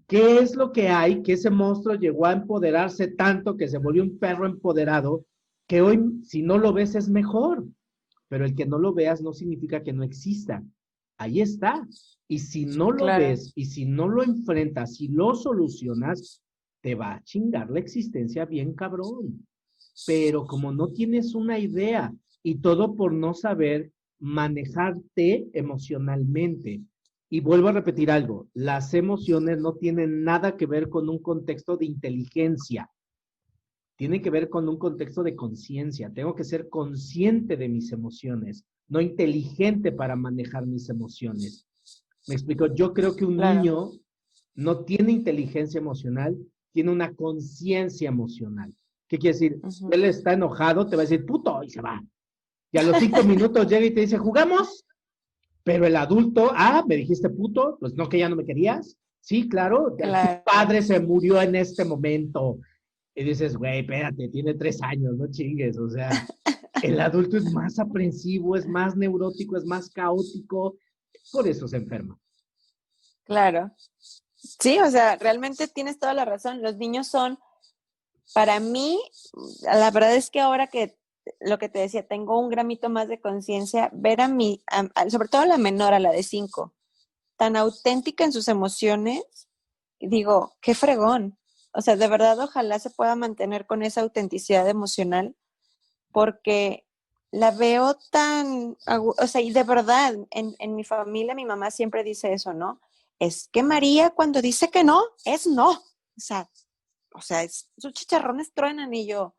B: ¿Qué es lo que hay? Que ese monstruo llegó a empoderarse tanto que se volvió un perro empoderado, que hoy si no lo ves es mejor, pero el que no lo veas no significa que no exista. Ahí está. Y si no lo ves y si no lo enfrentas y lo solucionas, te va a chingar la existencia bien cabrón. Pero como no tienes una idea y todo por no saber manejarte emocionalmente. Y vuelvo a repetir algo, las emociones no tienen nada que ver con un contexto de inteligencia, tienen que ver con un contexto de conciencia. Tengo que ser consciente de mis emociones, no inteligente para manejar mis emociones. Me explico, yo creo que un niño no tiene inteligencia emocional, tiene una conciencia emocional. ¿Qué quiere decir? Él está enojado, te va a decir puto y se va. Y a los 5 minutos llega y te dice, ¿jugamos? Pero el adulto, me dijiste puto, pues no, que ya no me querías. Sí, claro, tu padre se murió en este momento. Y dices, güey, espérate, tiene 3 años, no chingues. O sea, el adulto es más aprensivo, es más neurótico, es más caótico, por eso se enferma.
A: Claro. Sí, o sea, realmente tienes toda la razón. Los niños son, para mí, la verdad es que ahora que lo que te decía, tengo un gramito más de conciencia, ver sobre todo a la menor, a la de 5, tan auténtica en sus emociones, digo, qué fregón. O sea, de verdad, ojalá se pueda mantener con esa autenticidad emocional, porque la veo tan, o sea, y de verdad, en mi familia, mi mamá siempre dice eso, ¿no? Es que María cuando dice que no, es no. O sea, sus chicharrones truenan y yo,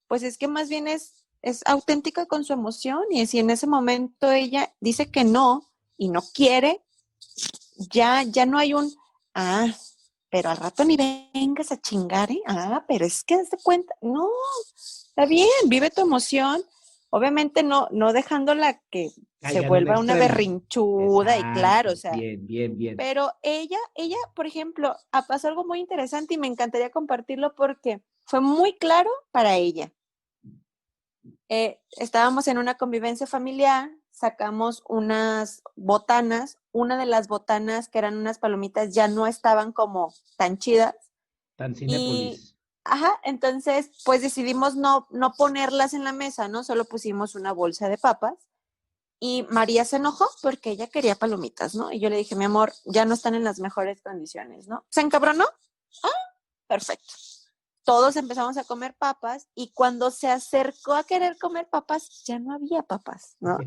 A: pues es que más bien es auténtica con su emoción y si en ese momento ella dice que no y no quiere, ya no hay pero al rato ni vengas a chingar, ¿eh? Pero es que hazte cuenta, no, está bien, vive tu emoción, obviamente no dejándola que se vuelva una berrinchuda. Exacto, y claro, o sea,
B: bien.
A: Pero ella, por ejemplo, pasó algo muy interesante y me encantaría compartirlo porque fue muy claro para ella. Estábamos en una convivencia familiar, sacamos unas botanas, una de las botanas que eran unas palomitas ya no estaban como tan chidas
B: Tan
A: y,
B: Cinépolis.
A: ajá, entonces pues decidimos no ponerlas en la mesa, ¿no? Solo pusimos una bolsa de papas y María se enojó porque ella quería palomitas, ¿no? Y yo le dije, mi amor, ya no están en las mejores condiciones, ¿no? Se encabronó, perfecto. Todos empezamos a comer papas y cuando se acercó a querer comer papas, ya no había papas, ¿no?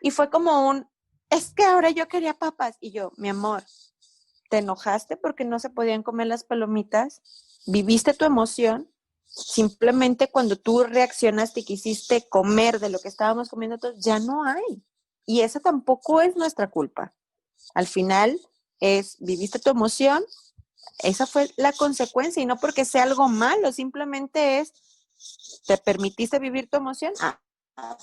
A: Y fue como es que ahora yo quería papas. Y yo, mi amor, ¿te enojaste porque no se podían comer las palomitas? ¿Viviste tu emoción? Simplemente cuando tú reaccionaste y quisiste comer de lo que estábamos comiendo todos, ya no hay. Y esa tampoco es nuestra culpa. Al final viviste tu emoción, esa fue la consecuencia y no porque sea algo malo, simplemente te permitiste vivir tu emoción.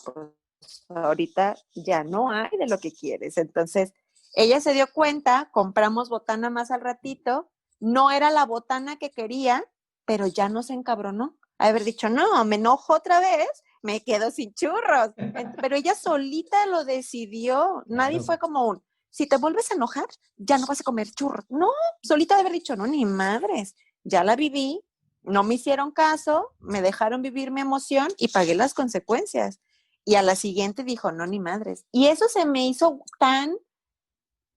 A: Pues ahorita ya no hay de lo que quieres. Entonces, ella se dio cuenta, compramos botana más al ratito, no era la botana que quería, pero ya no se encabronó. Haber dicho, no, me enojo otra vez, me quedo sin churros. Pero ella solita lo decidió. Nadie
B: Claro.
A: fue como si te vuelves a enojar, ya no vas a comer churros. No, solita de haber dicho, no, ni madres, ya la viví, no me hicieron caso, me dejaron vivir mi emoción y pagué las consecuencias. Y a la siguiente dijo, no, ni madres. Y eso se me hizo tan,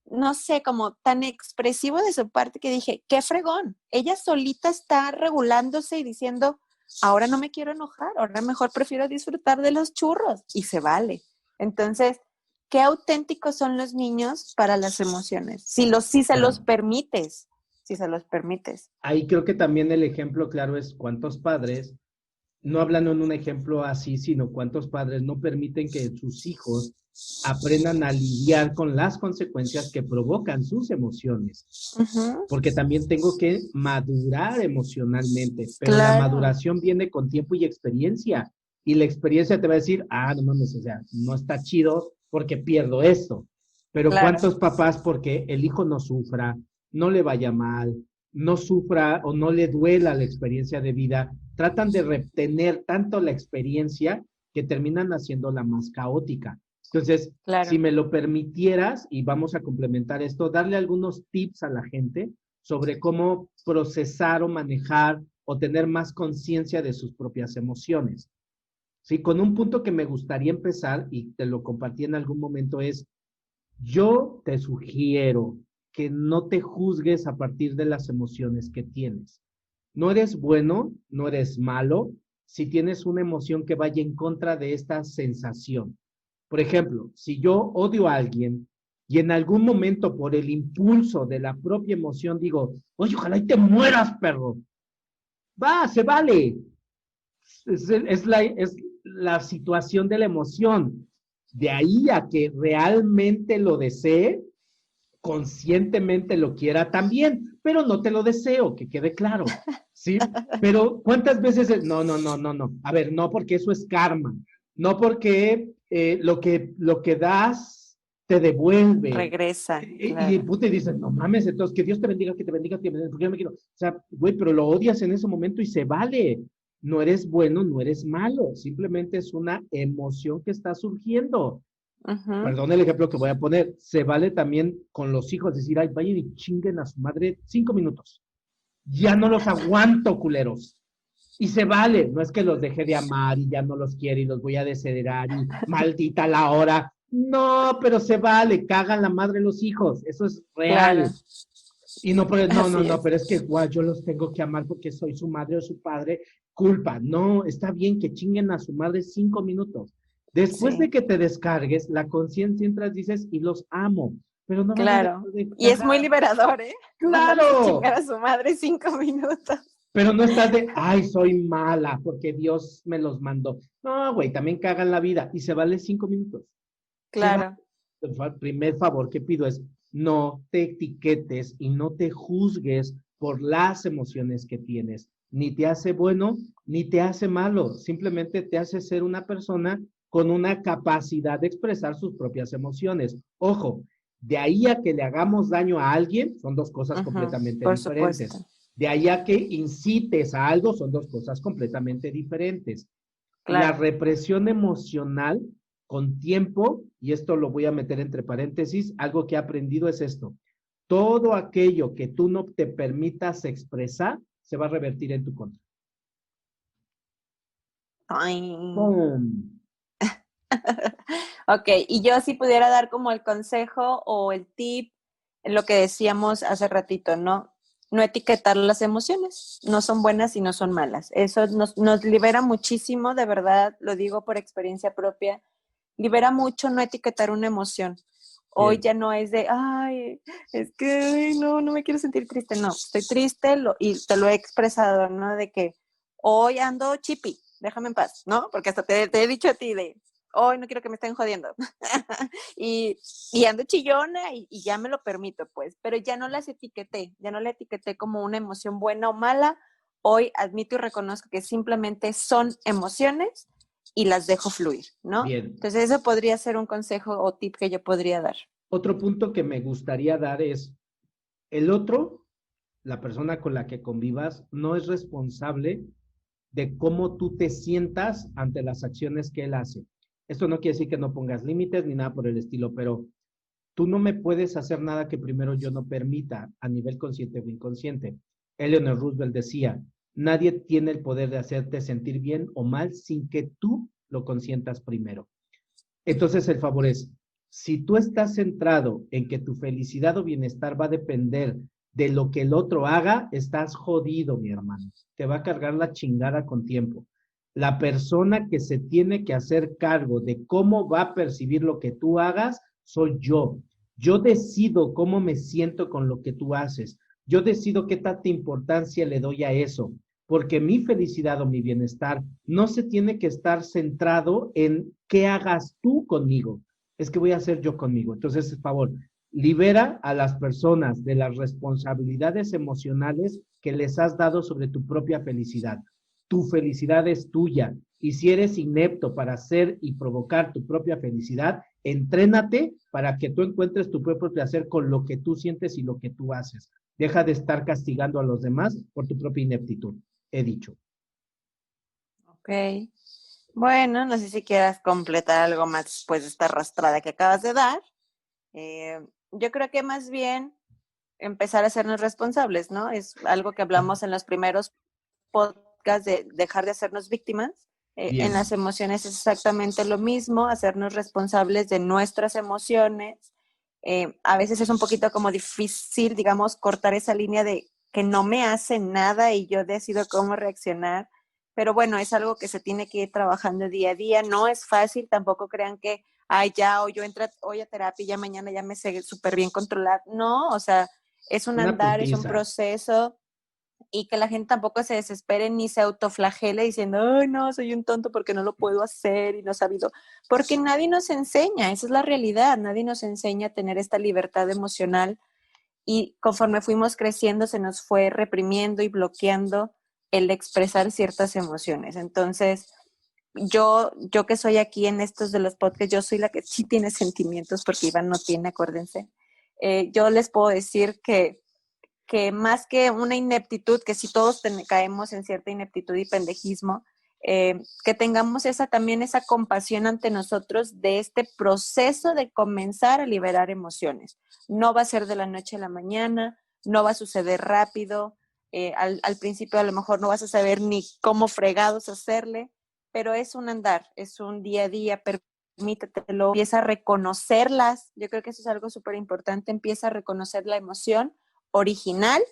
A: no sé, como tan expresivo de su parte que dije, qué fregón. Ella solita está regulándose y diciendo, ahora no me quiero enojar, ahora mejor prefiero disfrutar de los churros. Y se vale. Entonces, qué auténticos son los niños para las emociones. Si se los
B: Claro.
A: permites, si se los permites.
B: Ahí creo que también el ejemplo claro es cuántos padres, no hablando en un ejemplo así, sino cuántos padres no permiten que sus hijos aprendan a lidiar con las consecuencias que provocan sus emociones.
A: Uh-huh.
B: Porque también tengo que madurar emocionalmente, pero la
A: Claro,
B: maduración viene con tiempo y experiencia. Y la experiencia te va a decir, no mames, o sea, no está chido porque pierdo esto. Pero
A: claro.
B: ¿cuántos papás porque el hijo no sufra, no le vaya mal, no sufra o no le duela la experiencia de vida, tratan de retener tanto la experiencia que terminan haciéndola más caótica? Entonces, si
A: Claro.
B: me lo permitieras, y vamos a complementar esto, darle algunos tips a la gente sobre cómo procesar o manejar o tener más conciencia de sus propias emociones. Sí, con un punto que me gustaría empezar, y te lo compartí en algún momento, es, yo te sugiero que no te juzgues a partir de las emociones que tienes. No eres bueno, no eres malo, si tienes una emoción que vaya en contra de esta sensación. Por ejemplo, si yo odio a alguien y en algún momento por el impulso de la propia emoción digo, oye, ojalá y te mueras, perro. Va, se vale. Es la situación de la emoción. De ahí a que realmente lo desee, conscientemente lo quiera también, pero no te lo deseo, que quede claro, ¿sí? Pero ¿cuántas veces no, no, no, no, no? A ver, no porque eso es karma, no porque lo que das te devuelve.
A: Regresa,
B: Y
A: claro.
B: puta, y dices, no mames, entonces que Dios te bendiga, que te bendiga, porque yo me quiero. O sea, güey, pero lo odias en ese momento y se vale. No eres bueno, no eres malo, simplemente es una emoción que está surgiendo.
A: Uh-huh.
B: Perdón el ejemplo que voy a poner, se vale también con los hijos decir, ay, vayan y chinguen a su madre 5 minutos. Ya no los aguanto, culeros. Y se vale, no es que los deje de amar y ya no los quiere y los voy a desheredar y maldita la hora. No, pero se vale, cagan la madre los hijos, eso es
A: Claro,
B: real. Y no, no, no,
A: así
B: no,
A: es.
B: pero es que guau, yo los tengo que amar porque soy su madre o su padre. Culpa, no, está bien que chinguen a su madre 5 minutos. Después de
A: Sí,
B: que te descargues, la conciencia entras, dices, y los amo, pero no van a
A: claro.
B: dejar de
A: Y es muy
B: cagar.
A: liberador, ¿eh? Mandarlos a chingar
B: ¡Claro!
A: a su madre 5 minutos.
B: Pero no estás de, ay, soy mala porque Dios me los mandó. No, güey, también cagan la vida y se vale 5 minutos. Se va.
A: Claro.
B: El primer favor que pido es no te etiquetes y no te juzgues por las emociones que tienes. Ni te hace bueno, ni te hace malo. Simplemente te hace ser una persona con una capacidad de expresar sus propias emociones. Ojo, de ahí a que le hagamos daño a alguien, son dos cosas
A: Uh-huh.
B: completamente
A: Por
B: diferentes.
A: supuesto.
B: De ahí a que incites a algo, son dos cosas completamente diferentes. La
A: claro.
B: represión emocional con tiempo, y esto lo voy a meter entre paréntesis, algo que he aprendido es esto. Todo aquello que tú no te permitas expresar se va a revertir en tu contra.
A: Ay.
B: ¡Pum!
A: Ok, y yo si pudiera dar como el consejo o el tip, en lo que decíamos hace ratito, ¿no? No etiquetar las emociones, no son buenas y no son malas. Eso nos libera muchísimo, de verdad, lo digo por experiencia propia, libera mucho no etiquetar una emoción. Hoy
B: Bien,
A: ya no es de, ay, es que ay, no, no me quiero sentir triste. No, estoy triste y te lo he expresado, ¿no? De que hoy ando chippy, déjame en paz, ¿no? Porque hasta te he dicho a ti de, hoy no quiero que me estén jodiendo. y, y ando chillona y ya me lo permito, pues. Pero ya no las etiqueté, ya no la etiqueté como una emoción buena o mala. Hoy admito y reconozco que simplemente son emociones y las dejo fluir, ¿no?
B: bien.
A: Entonces, eso podría ser un consejo o tip que yo podría dar.
B: Otro punto que me gustaría dar es, el otro, la persona con la que convivas, no es responsable de cómo tú te sientas ante las acciones que él hace. Esto no quiere decir que no pongas límites ni nada por el estilo, pero tú no me puedes hacer nada que primero yo no permita a nivel consciente o inconsciente. Eleanor Roosevelt decía, nadie tiene el poder de hacerte sentir bien o mal sin que tú lo consientas primero. Entonces el favor es, si tú estás centrado en que tu felicidad o bienestar va a depender de lo que el otro haga, estás jodido, mi hermano. Te va a cargar la chingada con tiempo. La persona que se tiene que hacer cargo de cómo va a percibir lo que tú hagas, soy yo. Yo decido cómo me siento con lo que tú haces. Yo decido qué tanta importancia le doy a eso, porque mi felicidad o mi bienestar no se tiene que estar centrado en qué hagas tú conmigo, es que voy a hacer yo conmigo. Entonces, por favor, libera a las personas de las responsabilidades emocionales que les has dado sobre tu propia felicidad. Tu felicidad es tuya. Y si eres inepto para hacer y provocar tu propia felicidad, entrénate para que tú encuentres tu propio placer con lo que tú sientes y lo que tú haces. Deja de estar castigando a los demás por tu propia ineptitud. He dicho.
A: Ok. Bueno, no sé si quieras completar algo más después de esta arrastrada que acabas de dar. Yo creo que más bien empezar a hacernos responsables, ¿no? Es algo que hablamos en los primeros podcasts de dejar de hacernos víctimas. En
B: Bien.
A: las emociones es exactamente lo mismo, hacernos responsables de nuestras emociones. A veces es un poquito como difícil, digamos, cortar esa línea de que no me hace nada y yo decido cómo reaccionar. Pero bueno, es algo que se tiene que ir trabajando día a día. No es fácil, tampoco crean que, ay, ya, o yo entro hoy a terapia y ya mañana ya me sé súper bien controlar. No, o sea, es un
B: Una
A: andar, es un
B: putiza.
A: proceso y que la gente tampoco se desespere ni se autoflagele diciendo, ay, no, soy un tonto porque no lo puedo hacer y no he sabido, porque nadie nos enseña, esa es la realidad, nadie nos enseña a tener esta libertad emocional y conforme fuimos creciendo se nos fue reprimiendo y bloqueando el expresar ciertas emociones. Entonces, yo que soy aquí en estos de los podcasts, yo soy la que sí tiene sentimientos porque Iván no tiene, acuérdense. Yo les puedo decir que más que una ineptitud, que si todos caemos en cierta ineptitud y pendejismo, que tengamos también esa compasión ante nosotros de este proceso de comenzar a liberar emociones. No va a ser de la noche a la mañana, no va a suceder rápido, al principio a lo mejor no vas a saber ni cómo fregados hacerle, pero es un andar, es un día a día, permítetelo, empieza a reconocerlas, yo creo que eso es algo súper importante, empieza a reconocer la emoción original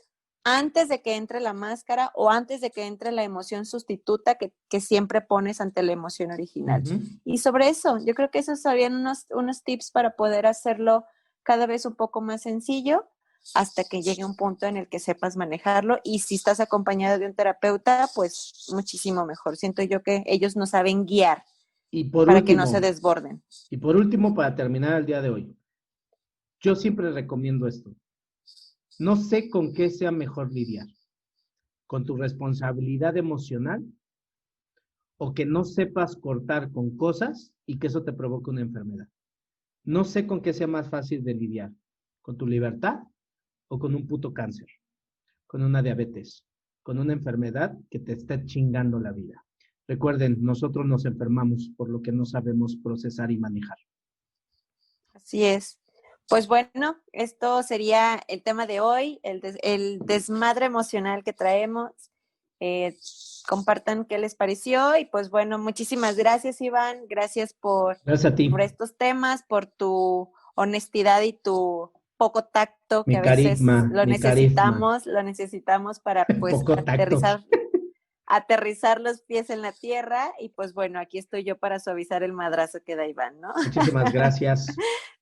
A: antes de que entre la máscara o antes de que entre la emoción sustituta que siempre pones ante la emoción original.
B: Ujú.
A: Y sobre eso, yo creo que esos serían unos tips para poder hacerlo cada vez un poco más sencillo hasta que llegue un punto en el que sepas manejarlo. Y si estás acompañado de un terapeuta, pues muchísimo mejor. Siento yo que ellos nos saben guiar
B: Y por
A: para que no
B: último,
A: se desborden.
B: para terminar el día de hoy, yo siempre recomiendo esto. No sé con qué sea mejor lidiar, con tu responsabilidad emocional o que no sepas cortar con cosas y que eso te provoque una enfermedad. No sé con qué sea más fácil de lidiar, con tu libertad o con un puto cáncer, con una diabetes, con una enfermedad que te está chingando la vida. Recuerden, nosotros nos enfermamos por lo que no sabemos procesar y manejar.
A: Así es. Pues bueno, esto sería el tema de hoy, el desmadre emocional que traemos. Compartan qué les pareció y pues bueno, muchísimas gracias, Iván. Gracias
B: Gracias a ti.
A: por estos temas, por tu honestidad y tu poco tacto, que
B: Mi
A: a veces
B: carisma,
A: lo
B: mi carisma.
A: necesitamos para pues
B: Poco tacto.
A: aterrizar los pies en la tierra y pues bueno, aquí estoy yo para suavizar el madrazo que da Iván, ¿no?
B: Muchísimas gracias.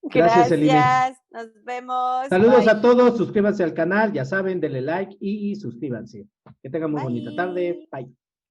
B: Gracias, Eline.
A: Nos vemos.
B: Saludos
A: Bye.
B: a todos, suscríbanse al canal, ya saben, denle like y suscríbanse. Que tengan muy bonita tarde. Bye.